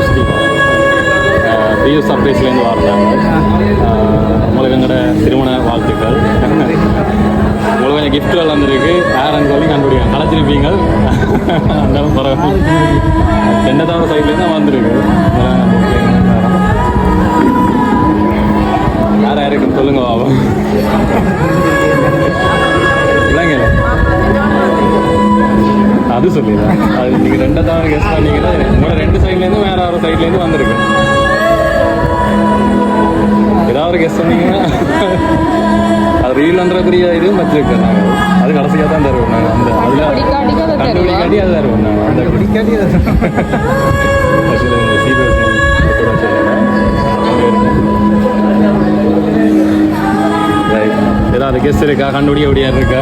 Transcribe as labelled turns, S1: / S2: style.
S1: Stephen பியூ சர்ப்ரைஸ்லேருந்து வர்றாங்க. உங்களுக்கு எங்களோட திருமண வாழ்த்துக்கள். உங்களுக்கு கொஞ்சம் கிஃப்ட்டுகள் வந்துருக்கு. யாருன்னு சொல்லி கண்டுபிடிங்க, கலைச்சிருப்பீங்க. இருந்தாலும் பரவாயில்ல. தென்னதாவர சைட்லேருந்து தான் வந்திருக்கு. யார் யாருக்குன்னு சொல்லுங்க பாபா. இல்லைங்க அது சொல்லிடுறேன். அது நீங்கள் ரெண்டாவது கெஸ்ட் பண்ணீங்கன்னா உங்களோட ரெண்டு சைட்லேருந்து வேற ஒரு சைட்லேருந்து வந்திருக்கு. ஏதாவது ஒரு கெஸ்ட் சொன்னீங்கன்னா அது ரீல்ன்றக்குரிய இதுவும் வச்சிருக்கேன் நாங்கள். அது கடைசியாக தான் தருவோம் நாங்கள். அந்த அதில் கண்டுபிடிக்காட்டி அது தருவோம் நாங்கள். அந்த பிடிக்காட்டி ஏதாவது கெஸ்ட் இருக்கா, கண்டுபிடிக்க முடியாது இருக்கா?